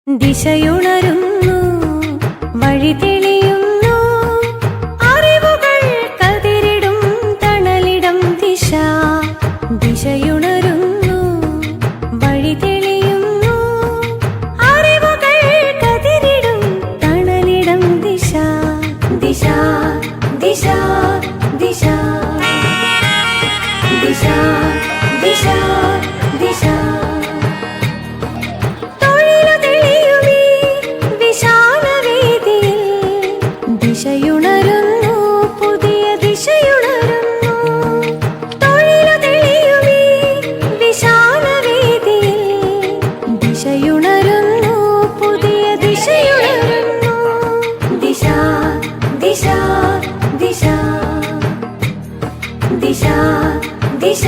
ദിശയുണരുന്നു, വഴി തെളിയുന്നു, അറിവുകൾ കതിരിടും തണലിടം ദിശ. ദിശയുണരുന്നു, വഴി തെളിയുന്നു, അറിവുകൾ കതിരിടും തണലിടം ദിശ. ദിശ ദിശ ദിശ ദിശ ദിശ ദിശ. ദിശയുണരുന്നു, പുതിയ ദിശയുണരുന്നു, തൊഴിലു തെളിയുമീ വിശാലവേദിയിൽ. ദിശയുണരുന്നു, പുതിയ ദിശയുണരുന്നു. ദിശ ദിശ ദിശ ദിശ ദിശ